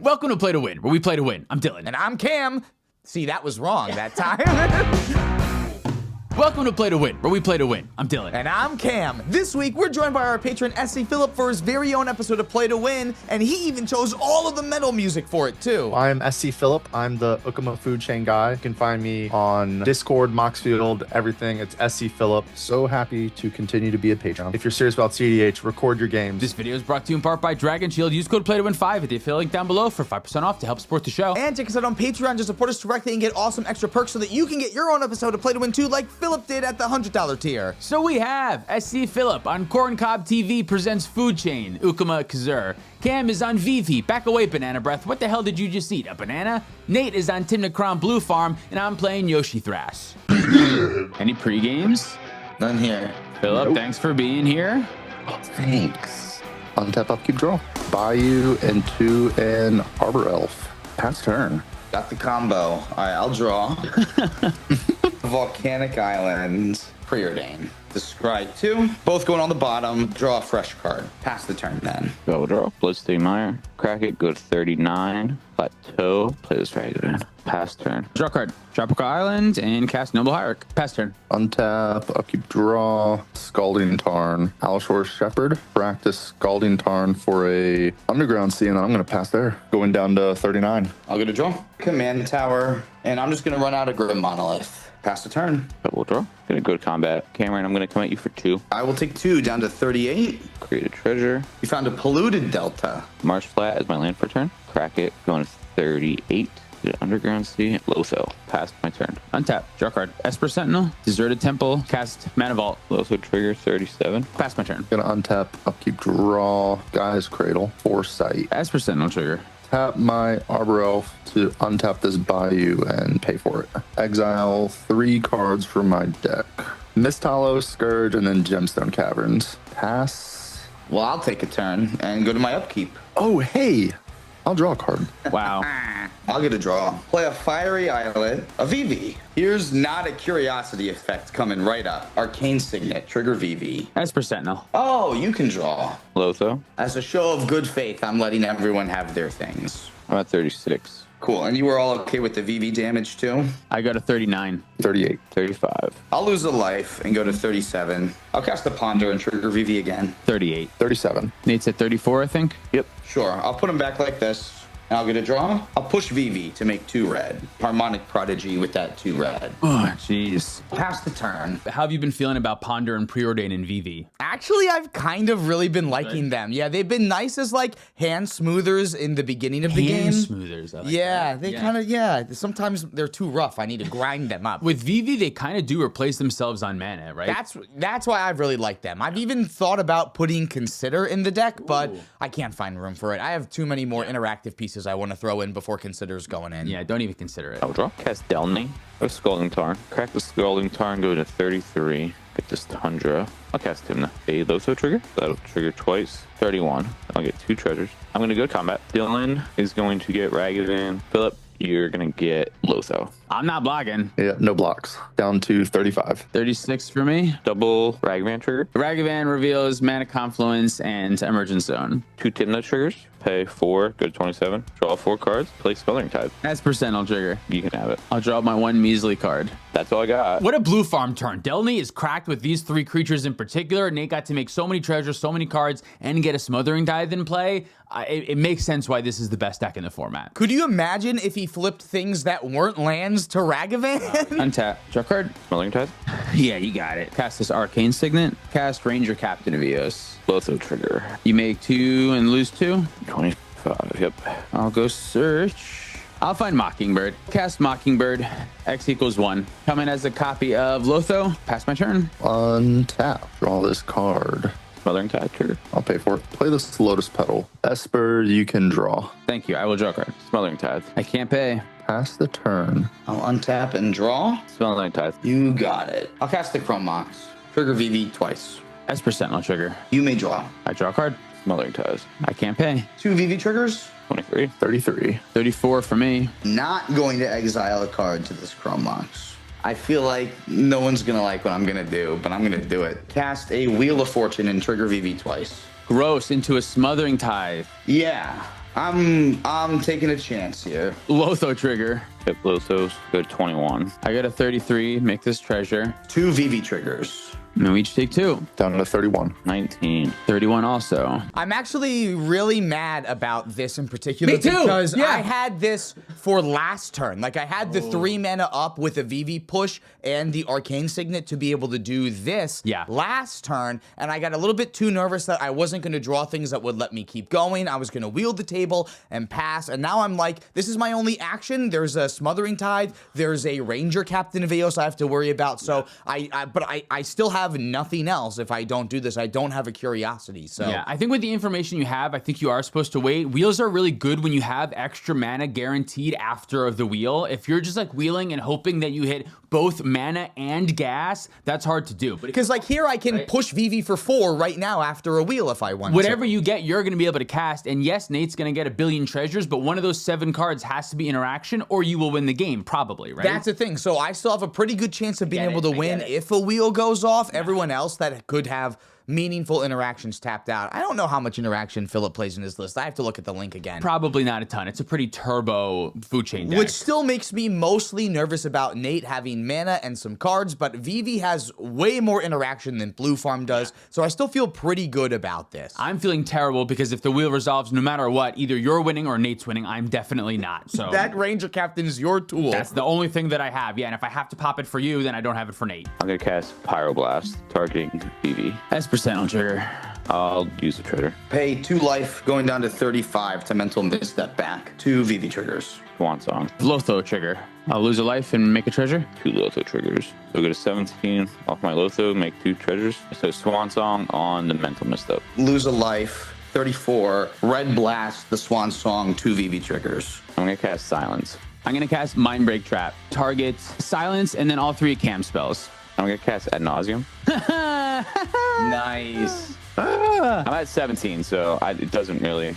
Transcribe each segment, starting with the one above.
Welcome to Play to Win, where we play to win. I'm Dylan. And I'm Cam. See, that was wrong that time. Welcome to Play to Win, where we play to win. I'm Dylan. And I'm Cam. This week, we're joined by our patron, SC Philip, for his very own episode of Play to Win, and he even chose all of the metal music for it, too. I'm SC Philip. I'm the UKKIMA food chain guy. You can find me on Discord, Moxfield, everything. It's SC Philip. So happy to continue to be a patron. If you're serious about CDH, record your games. This video is brought to you in part by Dragon Shield. Use code PLAYTOWIN5 at the affiliate link down below for 5% off to help support the show. And check us out on Patreon to support us directly and get awesome extra perks so that you can get your own episode of Play to Win too, like Philip did at the $100 tier. So we have SC Philip on Corn Cob TV presents Food Chain, UKKIMA CAZUR. Cam is on VIVI, back away Banana Breath. What the hell did you just eat, a banana? Nate is on Timnicron Blue Farm, and I'm playing YOSHI THRAS. Any pre-games? None here. Philip, thanks for being here. Thanks. Untap, upkeep, draw. Bayou into an Arbor Elf. Pass turn. Got the combo. All right, I'll draw. Volcanic Island, Preordain. Describe 2. Both going on the bottom. Draw a fresh card. Pass the turn then. Go draw. Bloodstained Mire. Crack it. Go to 39. Plateau. Play this dragon. Pass turn. Draw card. Tropical Island and cast Noble Hierarch. Pass turn. Untap, upkeep, draw. Scalding Tarn. Alshore Shepherd. Practice Scalding Tarn for a Underground Sea, and then I'm going to pass there. Going down to 39. I'll get a draw. Command Tower. And I'm just going to run out a Grim Monolith. Pass the turn. Double draw. Gonna go to combat. Cameron, I'm gonna come at you for 2. I will take 2 down to 38. Create a treasure. You found a polluted delta. Marsh Flat as my land for turn. Crack it. Going to 38. Get an Underground Sea. Lotho. Pass my turn. Untap. Draw card. Esper Sentinel. Deserted Temple. Cast Mana Vault. Lotho trigger 37. Pass my turn. Gonna untap, upkeep, draw. Guy's Cradle. Foresight. Esper Sentinel trigger. Tap my Arbor Elf to untap this Bayou and pay for it. Exile 3 cards from my deck. Mist Hollow, Scourge, and then Gemstone Caverns. Pass. Well, I'll take a turn and go to my upkeep. Oh, hey. I'll draw a card. Wow. I'll get a draw. Play a Fiery Islet, a VIVI. Here's not a curiosity effect coming right up. Arcane Signet, trigger VIVI. Esper Sentinel. Oh, you can draw. Lotho. As a show of good faith, I'm letting everyone have their things. I'm at 36. Cool, and you were all okay with the VV damage too? I go to 39. 38. 35. I'll lose a life and go to 37. I'll cast the Ponder and trigger VV again. 38. 37. Nate's at 34, I think. Yep. Sure, I'll put him back like this. And I'll get a draw. I'll push VV to make 2 red. Harmonic Prodigy with that 2 red. Oh, jeez. Pass the turn. How have you been feeling about Ponder and Preordain and VV? Actually, I've kind of really been liking them. Yeah, they've been nice as like hand smoothers in the beginning of the game. Smoothers. I like Yeah, that. they kind of, sometimes they're too rough. I need to grind them up. With VV, they kind of do replace themselves on mana, right? That's why I've really liked them. I've even thought about putting Consider in the deck, but I can't find room for it. I have too many more interactive pieces I want to throw in before Consider's going in. Yeah, don't even consider it. I'll draw. Cast Delny. Go Scalding Tarn. Crack the Scalding Tarn. Go to 33. Get this Tundra. I'll cast him a Lotho trigger. That'll trigger twice. 31. I'll get 2 treasures. I'm going to go to combat. Dylan is going to get Ragavan. Philip, you're going to get Lotho. I'm not blocking. Yeah, no blocks. Down to 35. 36 for me. Double Ragavan trigger. Ragavan reveals Mana Confluence and Emergence Zone. 2 Timna triggers. Pay 4. Go to 27. Draw 4 cards. Play Smothering Tide. Esper Sentinel trigger. You can have it. I'll draw my 1 measly card. That's all I got. What a blue farm turn. Delny is cracked with these 3 creatures in particular. Nate got to make so many treasures, so many cards, and get a Smothering Tithe in play. It makes sense why this is the best deck in the format. Could you imagine if he flipped things that weren't lands to Ragavan? Untap. Draw card. Smothering Tide. Yeah, you got it. Cast this Arcane Signet. Cast Ranger Captain of Eos. Lotho trigger. You make 2 and lose 2. 25. Yep. I'll go search. I'll find Mockingbird. Cast Mockingbird. X equals 1. Come in as a copy of Lotho. Pass my turn. Untap. Draw this card. Smothering Tide trigger. I'll pay for it. Play this Lotus Petal. Esper, you can draw. Thank you. I will draw a card. Smothering Tide. I can't pay. Pass the turn. I'll untap and draw. Smothering Tide. You got it. I'll cast the Chrome Mox. Trigger VV twice. Esper Sentinel trigger. You may draw. I draw a card. Smothering Tide. I can't pay. 2 VV triggers. 23. 33. 34 for me. Not going to exile a card to this Chrome Mox. I feel like no one's gonna like what I'm gonna do, but I'm gonna do it. Cast a Wheel of Fortune and trigger VV twice. Gross into a Smothering Tithe. Yeah. I'm taking a chance here. Lotho trigger. Hit Lothos, go to 21. I got a 33. Make this treasure. 2 VV triggers. And we each take 2. Down to 31. 19. 31 also. I'm actually really mad about this in particular. Me too! Because Yeah. I had this for last turn. Like, I had the 3 mana up with a VV push and the Arcane Signet to be able to do this last turn, and I got a little bit too nervous that I wasn't going to draw things that would let me keep going. I was going to wield the table and pass, and now I'm like, this is my only action. There's a Smothering Tide. There's a Ranger Captain of Eos I have to worry about, so I still have nothing else. If I don't do this, I don't have a curiosity. So Yeah, I think with the information you have, I think you are supposed to wait. Wheels are really good when you have extra mana guaranteed after the wheel. If you're just like wheeling and hoping that you hit both mana and gas, that's hard to do. But because like here I can push VV for 4 right now after a wheel if I want whatever you get, you're going to be able to cast. And yes, Nate's going to get a billion treasures, but one of those 7 cards has to be interaction or you will win the game, probably, right? That's the thing. So I still have a pretty good chance of being able to win if a wheel goes off. Everyone else that could have meaningful interactions tapped out. I don't know how much interaction Philip plays in his list. I have to look at the link again. Probably not a ton. It's a pretty turbo food chain deck. Which still makes me mostly nervous about Nate having mana and some cards, but VV has way more interaction than Blue Farm does, so I still feel pretty good about this. I'm feeling terrible because if the wheel resolves, no matter what, either you're winning or Nate's winning. I'm definitely not. So that Ranger Captain is your tool. That's the only thing that I have. Yeah, and if I have to pop it for you, then I don't have it for Nate. I'm going to cast Pyroblast, targeting VV. That's percent on trigger. I'll use the trigger. Pay 2 life, going down to 35 to mental misstep back. 2 VV triggers. Swan Song. Lotho trigger. I'll lose a life and make a treasure. 2 Lotho triggers. So go to 17 off my Lotho, make 2 treasures. So Swan Song on the mental misstep. Lose a life. 34. Red Blast, the Swan Song, 2 VV triggers. I'm going to cast Silence. I'm going to cast Mind Break Trap. Target Silence and then all 3 Cam spells. I'm going to cast Ad Nauseam. Nice. I'm at 17, so it doesn't really...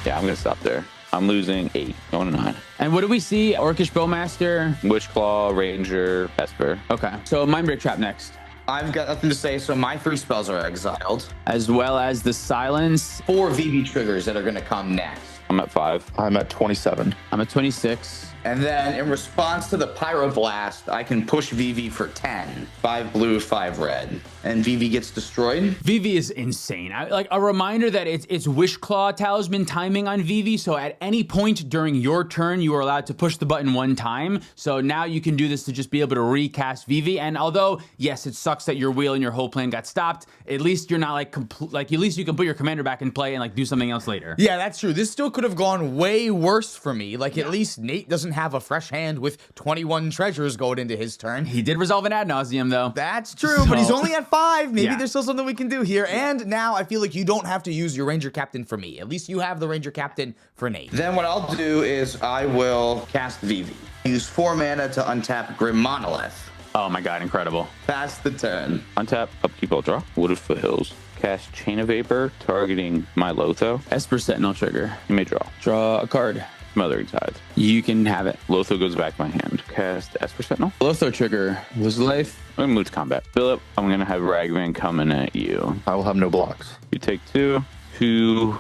Yeah, I'm going to stop there. I'm losing 8, going to 9. And what do we see? Orcish Bowmaster. Witchclaw, Ranger, Esper. Okay, so Mind Break Trap next. I've got nothing to say, so my 3 spells are exiled. As well as the Silence. 4 VV triggers that are going to come next. I'm at 5. I'm at 27. I'm at 26. And then in response to the Pyroblast, I can push VV for 10. 5 blue, 5 red. And VV gets destroyed. VV is insane. Like a reminder that it's Wishclaw Talisman timing on VV, so at any point during your turn, you are allowed to push the button 1 time. So now you can do this to just be able to recast VV. And although, yes, it sucks that your wheel and your whole plan got stopped, at least you're not like, at least you can put your commander back in play and like do something else later. Yeah, that's true. This still could have gone way worse for me. Like, at least Nate doesn't have a fresh hand with 21 treasures going into his turn. He did resolve an Ad Nauseam, though. That's true, but he's only at 5. Maybe Yeah. there's still something we can do here. And now I feel like you don't have to use your Ranger Captain for me. At least you have the Ranger Captain for Nate. Then what I'll do is I will cast VV. Use 4 mana to untap Grim Monolith. Oh my god, incredible. Pass the turn. Untap, upkeep, I'll draw. Wood of Foothills. Cast Chain of Vapor, targeting my Lotho. Esper Sentinel trigger. You may draw. Draw a card. Smothering Tithe. You can have it. Lotho goes back to my hand. Cast Esper Sentinel. Lotho trigger. Lose a life. I'm gonna move to combat. Philip, I'm gonna have Ragman coming at you. I will have no blocks. You take 2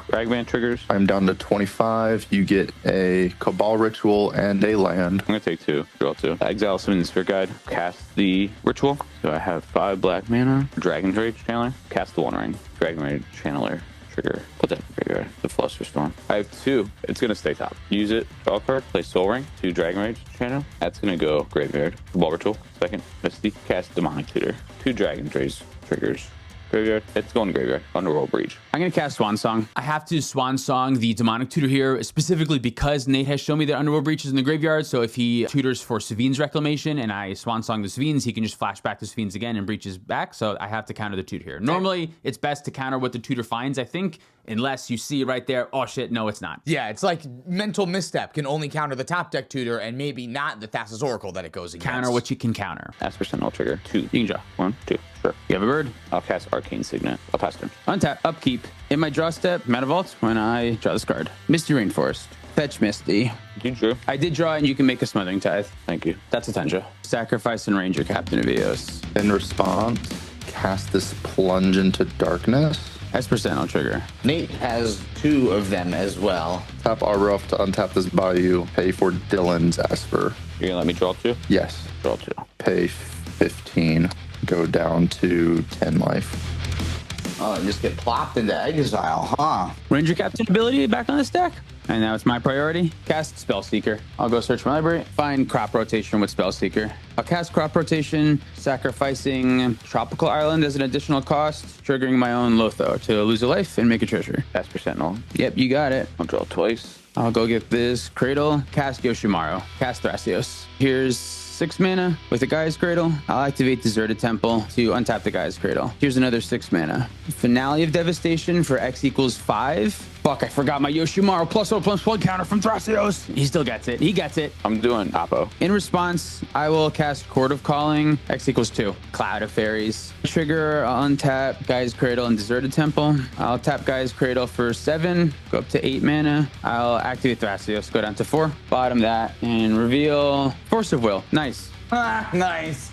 Ragman triggers. I'm down to 25. You get a Cabal Ritual and a land. I'm gonna take 2. Draw 2. Exile Summon the Spirit Guide. Cast the Ritual. So I have 5 black mana. Dragon Rage Channeler. Cast the One Ring. Dragon Rage Channeler. Trigger. Put that in the graveyard. The Flusterstorm. I have 2. It's gonna stay top. Use it. Draw a card. Play Soul Ring. 2 Dragon Rage Channel. That's gonna go graveyard. Cabal Ritual. Second. Misty. Cast Demonic Tutor. 2 Dragon Rage triggers. Graveyard. It's going to graveyard. Underworld Breach. I'm going to cast Swan Song. I have to Swan Song the Demonic Tutor here, specifically because Nate has shown me that Underworld Breach is in the graveyard, so if he tutors for Savine's Reclamation and I Swan Song the Savines, he can just flash back to Savines again and breaches back, so I have to counter the tutor here. Normally, it's best to counter what the tutor finds, I think, unless you see right there, oh shit, no, it's not. Yeah, it's like Mental Misstep can only counter the top deck tutor and maybe not the Thassa's Oracle that it goes against. Counter what you can counter. Esper Sentinel trigger. 2. You can draw. 1, 2. Sure. You have a bird. I'll cast Arcane Signet. I'll pass turn. Untap, upkeep. In my draw step, mana vault, when I draw this card. Misty Rainforest. Fetch Misty. You drew. I did draw, and you can make a Smothering Tithe. Thank you. That's a Tundra. Sacrifice and Ranger Captain of Eos. In response, cast this Plunge into Darkness. S% on trigger. Nate has 2 of them as well. Tap Arbor Elf to untap this Bayou. Pay for Dylan's Esper. You're gonna let me draw 2? Yes. Draw 2. Pay 15. Go down to 10 life. Oh, and just get plopped into exile, huh? Ranger Captain ability back on this deck. And now it's my priority. Cast Spellseeker. I'll go search my library. Find Crop Rotation with Spellseeker. I'll cast Crop Rotation, sacrificing Tropical Island as an additional cost, triggering my own Lotho to lose a life and make a treasure. That's Sentinel. Yep, you got it. I'll draw twice. I'll go get this Cradle, cast Yoshimaru, cast Thrasios. Here's 6 mana with the Guy's Cradle. I'll activate Deserted Temple to untap the Guy's Cradle. Here's another 6 mana. Finale of Devastation for X equals 5. Fuck, I forgot my Yoshimaru +1/+1 counter from Thrasios. He still gets it. He gets it. I'm doing Oppo. In response, I will cast Chord of Calling, X equals 2. Cloud of Fairies. Trigger, I'll untap Guy's Cradle and Deserted Temple. I'll tap Guy's Cradle for 7, go up to 8 mana. I'll activate Thrasios, go down to 4. Bottom that, and reveal Force of Will. Nice. Nice.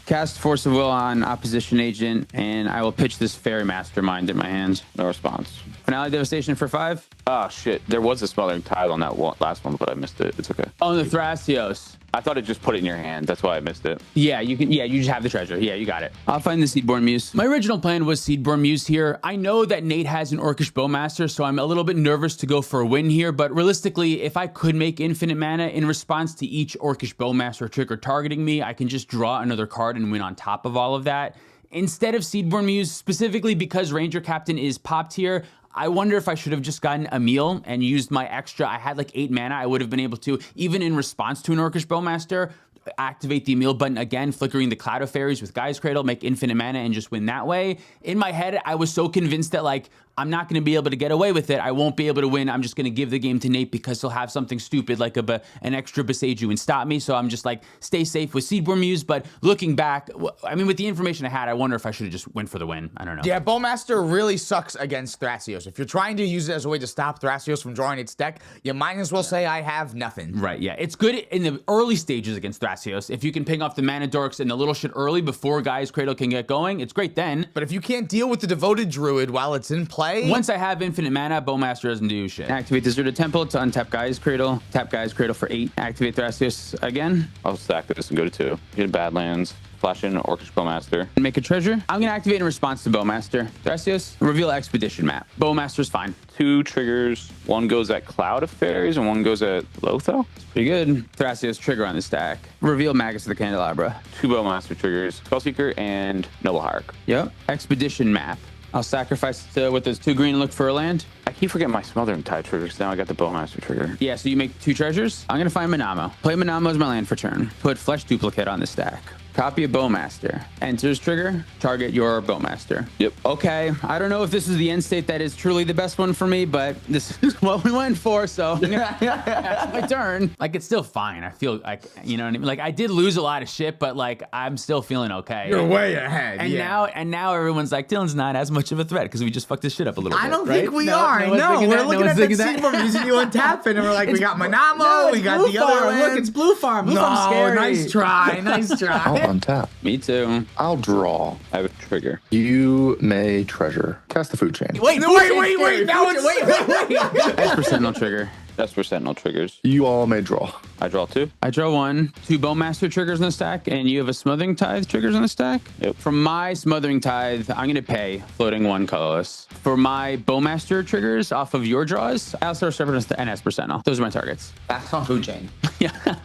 Cast Force of Will on Opposition Agent, and I will pitch this Fairy Mastermind in my hand. No response. Finale Devastation for 5. Ah, shit. There was a Smothering Tithe on that last one, but I missed it. It's okay. Oh, the Thrasios. I thought it just put it in your hand. That's why I missed it. Yeah, you can. Yeah, you just have the treasure. Yeah, you got it. I'll find the Seedborn Muse. My original plan was Seedborn Muse here. I know that Nate has an Orcish Bowmaster, so I'm a little bit nervous to go for a win here. But realistically, if I could make infinite mana in response to each Orcish Bowmaster trigger targeting me, I can just draw another card and win on top of all of that. Instead of Seedborn Muse, specifically because Ranger Captain is popped here, I wonder if I should have just gotten a meal and used my extra. I had like 8 mana. I would have been able to, even in response to an Orcish Bowmaster, activate the Emil button again, flickering the Cloud of Fairies with Guy's Cradle, make infinite mana, and just win that way. In my head, I was so convinced that like, I'm not going to be able to get away with it. I won't be able to win. I'm just going to give the game to Nate because he'll have something stupid like an extra Beseiju and stop me. So I'm just like, stay safe with Seedborn Muse. But looking back, I mean, with the information I had, I wonder if I should have just went for the win. I don't know. Yeah, Bowmaster really sucks against Thrasios. If you're trying to use it as a way to stop Thrasios from drawing its deck, you might as well say I have nothing. Right, yeah. It's good in the early stages against Thrasios. If you can ping off the Mana Dorks and the little shit early before Guy's Cradle can get going, it's great then. But if you can't deal with the Devoted Druid while it's in play... Once I have infinite mana, Bowmaster doesn't do shit. Activate Deserted Temple to untap Guy's Cradle. Tap Guy's Cradle for 8. Activate Thrasios again. I'll stack this and go to 2. Get Badlands. Flash in Orcish Bowmaster. Make a treasure. I'm going to activate in response to Bowmaster. Thrasios, reveal Expedition map. Bowmaster's fine. 2 triggers. One goes at Cloud of Fairies and one goes at Lotho. Pretty good. Thrasios trigger on the stack. Reveal Magus of the Candelabra. 2 Bowmaster triggers. Spellseeker and Noble Hierarch. Yep. Expedition map. I'll sacrifice it with those 2 green, look for a land. I keep forgetting my Smothering Tithe triggers. Now I got the Bowmaster trigger. Yeah, so you make 2 treasures. I'm going to find Manamo. Play Manamo as my land for turn. Put Flesh Duplicate on the stack. Copy a Bowmaster. Enters trigger. Target your Bowmaster. Yep. Okay. I don't know if this is the end state that is truly the best one for me, but this is what we went for, so that's my turn. Like, it's still fine. I feel like, you know what I mean? Like, I did lose a lot of shit, but like, I'm still feeling okay. You're way ahead. And now everyone's like, Dylan's not as much of a threat because we just fucked this shit up a little bit. I don't right? think we are. No, we're looking at the Seedborn Muse and you untap it, and we're like, we got Manamo, we got the other one. Look, it's Blue Farm. Blue Farm's scary. Nice try. Nice try. I'll untap. Me too. I'll draw. I have a trigger. You may treasure. Cast the food chain. Wait. Now it's Wait. That's for Sentinel trigger. That's for Sentinel triggers. You all may draw. I draw 2. I draw 1. 2 Bowmaster triggers on the stack, and you have a Smothering Tithe triggers on the stack? Yep. From my Smothering Tithe, I'm going to pay floating 1 colorless. For my Bowmaster triggers off of your draws, I'll start Serpent and S Sentinel. Those are my targets. That's on food chain. Yeah.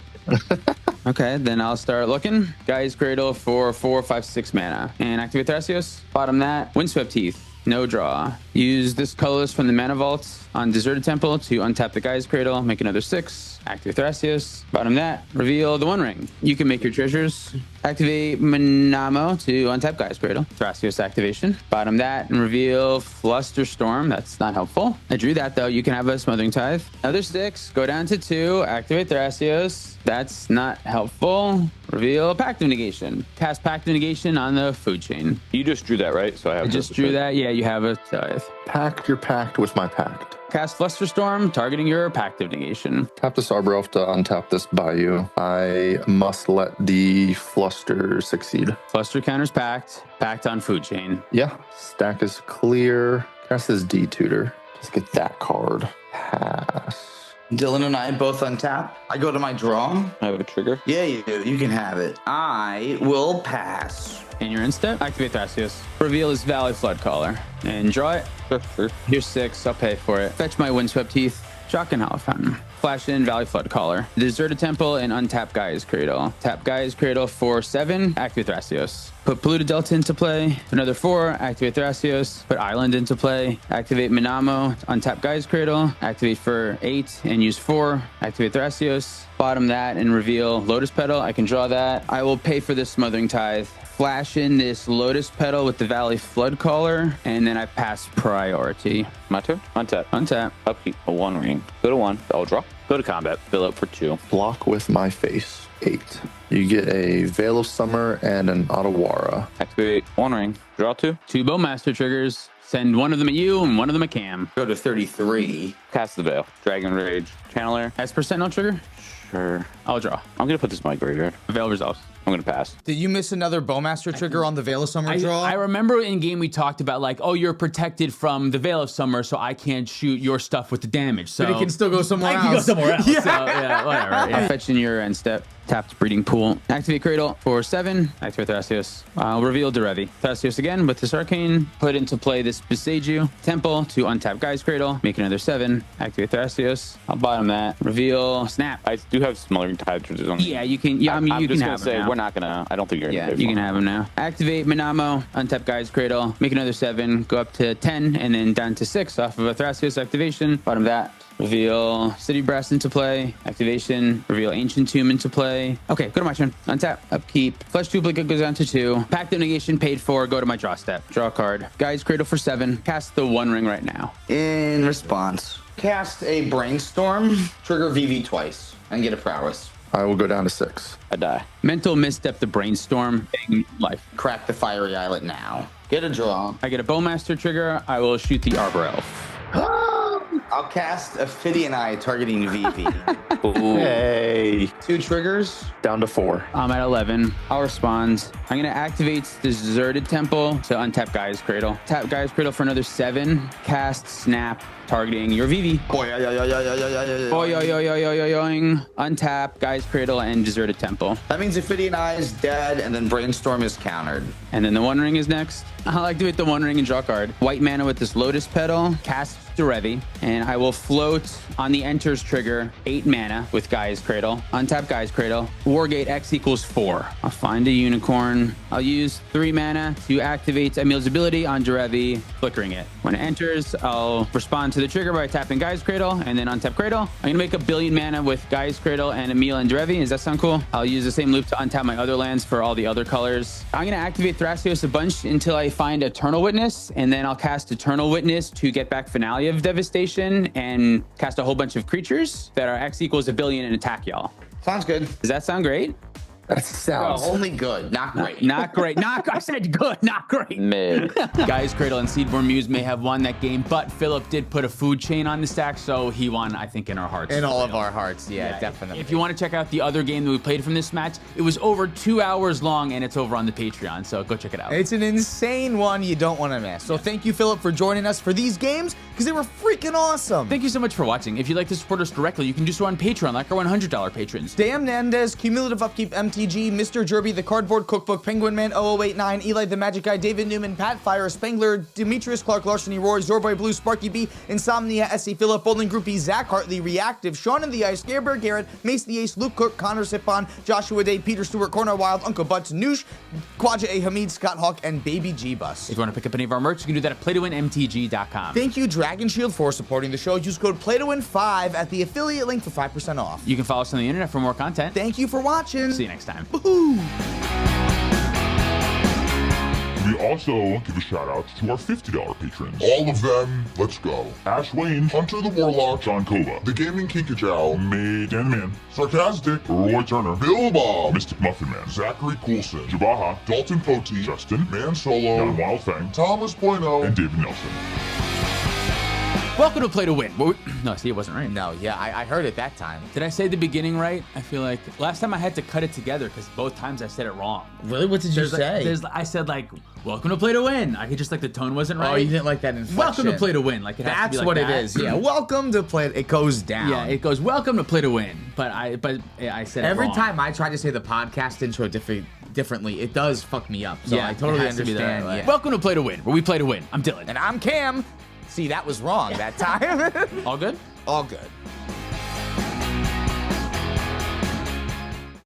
Okay, then I'll start looking. Guy's Cradle for 4, 5, 6 mana. And activate Thrasios. Bottom that. Windswept Teeth. No draw. Use this colorless from the Mana Vault on Deserted Temple to untap the Guy's Cradle. Make another 6. Activate Thrasios. Bottom that. Reveal the One Ring. You can make your treasures. Activate Manamo to untap Guy's Cradle. Thrasios activation. Bottom that and reveal Flusterstorm. That's not helpful. I drew that though. You can have a Smothering Tithe. Another 6. Go down to 2. Activate Thrasios. That's not helpful. Reveal Pact of Negation. Cast Pact of Negation on the food chain. You just drew that, right? So I just drew that. Yeah, you have a tithe. Pact your pact with my pact. Cast Flusterstorm, targeting your Pact Negation. Tap this Arbor Elf to untap this Bayou. I must let the Fluster succeed. Fluster counters Pact. Pact on Food Chain. Yeah, stack is clear. Cast this D-Tutor. Just get that card. Pass. Dylan and I both untap. I go to my draw. I have a trigger. Yeah, you do. You can have it. I will pass. And your instep, activate Thrasios. Reveal his Valley Flood Caller. And draw it. Sure. Here's 6, I'll pay for it. Fetch my Windswept Teeth. Shotgun Hollow Fountain. Flash in Valley Flood Caller. Deserted Temple and untap Gaia's Cradle. Tap Gaia's Cradle for 7, activate Thrasios. Put Polluted Delta into play. Another 4, activate Thrasios. Put Island into play. Activate Minamo. Untap Gaia's Cradle. Activate for 8 and use 4. Activate Thrasios. Bottom that and reveal Lotus Petal. I can draw that. I will pay for this Smothering Tithe. Flash in this Lotus Petal with the Valley Flood Caller, and then I pass priority. My turn. Untap. Untap. Upkeep. A 1 ring. Go to 1. I'll draw. Go to combat. Fill up for 2. Block with my face. 8. You get a Veil of Summer and an Otawara. Activate 1 ring. Draw 2. 2 Bowmaster triggers. Send one of them at you and one of them at Cam. Go to 33. Cast the Veil. Dragon Rage. Channeler. As per Sentinel trigger, Sure. I'll draw. I'm going to put this in my graveyard. Veil resolves. I'm going to pass. Did you miss another Bowmaster trigger on the Veil of Summer draw? I remember in game we talked about like, oh, you're protected from the Veil of Summer, so I can't shoot your stuff with the damage. So But it can still go somewhere else. I can go somewhere else. So yeah, whatever. Yeah. Fetch in your end step. Tapped Breeding Pool. Activate Cradle for 7. Activate Thrasios. I'll reveal Derevi. Thrasios again with this Arcane. Put into play this Beseiju Temple to untap Guy's Cradle. Make another 7. Activate Thrasios. I'll bottom that. Reveal Snap. I do have Smothering Tithe triggers on. Yeah, you can. Yeah, I mean, I'm you just can gonna have say them now. we're not gonna. I don't think you're gonna. Yeah, you can have them now. Activate Minamo, untap Guy's Cradle, make another 7, go up to 10, and then down to 6 off of a Thrasios activation. Bottom that. Reveal City Brass into play. Activation. Reveal Ancient Tomb into play. Okay, go to my turn. Untap. Upkeep. Flesh Duplicate goes down to 2. Pact of Negation paid for. Go to my draw step. Draw a card. Guy's Cradle for 7. Cast the 1 ring right now. In response, cast a Brainstorm, trigger VV twice, and get a Prowess. I will go down to 6. I die. Mental Misstep the Brainstorm. Big life. Crack the Fiery Islet now. Get a draw. I get a Bowmaster trigger. I will shoot the Arbor Elf. I'll cast Ophidian Eye targeting VV. Hey. 2 triggers. Down to 4. I'm at 11. I'll respond. I'm going to activate the Deserted Temple to untap Guy's Cradle. Tap Guy's Cradle for another 7. Cast Snap, targeting your VV. Untap Guy's Cradle and Deserted Temple. That means Ophidian Eye is dead, and then Brainstorm is countered. And then the One Ring is next. I'll activate the One Ring and draw a card. White mana with this Lotus Petal. Cast Derevi. And I will float on the Enters trigger 8 mana with Guy's Cradle. Untap Guy's Cradle. Wargate X equals 4. I'll find a Unicorn. I'll use 3 mana to activate Emil's ability on Derevi, flickering it. When it enters, I'll respond to the trigger by tapping Guy's Cradle and then untap Cradle. I'm going to make a billion mana with Guy's Cradle and Emil and Derevi. Does that sound cool? I'll use the same loop to untap my other lands for all the other colors. I'm going to activate Thrasios a bunch until I find Eternal Witness, and then I'll cast Eternal Witness to get back Finale of Devastation and cast a whole bunch of creatures that are X equals a billion and attack y'all. Sounds good. Does that sound great? That sounds... Only good, not great. Not great. I said good, not great. Mid. Guy's Cradle and Seedborn Muse may have won that game, but Philip did put a food chain on the stack, so he won, I think, in our hearts. In all of our hearts, yeah, definitely. If you want to check out the other game that we played from this match, it was over 2 hours long, and it's over on the Patreon, so go check it out. It's an insane one you don't want to miss. So thank you, Philip, for joining us for these games, because they were freaking awesome. Thank you so much for watching. If you'd like to support us directly, you can do so on Patreon, like our $100 patrons. Dan Nandez, Cumulative Upkeep MTG, Mr. Jerby, The Cardboard Cookbook, Penguin Man 0089, Eli the Magic Guy, David Newman, Pat Fire, Spangler, Demetrius Clark, Larceny Roy, Zorboy Blue, Sparky B, Insomnia, SC Phillip, Bowling Groupie, Zach Hartley, Reactive, Sean in the Ice, Gabriel Garrett, Mace the Ace, Luke Cook, Connor Sipon, Joshua Day, Peter Stewart, Corner Wild, Uncle Butts, Noosh, Quadja A. Hamid, Scott Hawk, and Baby G Bus. If you want to pick up any of our merch, you can do that at playtowinmtg.com. Thank you, Dragon Shield, for supporting the show. Use code PlayToWin5 at the affiliate link for 5% off. You can follow us on the internet for more content. Thank you for watching. See you next time. Woohoo! We also give a shout out to our $50 patrons. All of them, let's go. Ash Wayne, Hunter the Warlock, John Kova, The Gaming Kikachow, May Dan Man, Sarcastic, Roy Turner, Bill Bob, Mystic Muffin Man, Zachary Coulson, Jabaha, Dalton Poti, Justin, Man Solo, Jan Wildfang, Thomas Bueno, and David Nelson. Welcome to Play to Win. No, see, it wasn't right. No, yeah, I heard it that time. Did I say the beginning right? I feel like last time I had to cut it together because both times I said it wrong. Really? What did you say? I said like, welcome to Play to Win. I could just like the tone wasn't right. Oh, you didn't like that inflection. Welcome to Play to Win. Like it has to be That's like what that. it is. Yeah, welcome to Play. It goes down. Yeah, it goes welcome to Play to Win. But I said it Every wrong. time I try to say the podcast intro differently, it does fuck me up. So Yeah, I it totally has to be the right understand. way. Yeah. Welcome to Play to Win, where we play to win. I'm Dylan. And I'm Cam. See, that was wrong that time. All good? All good.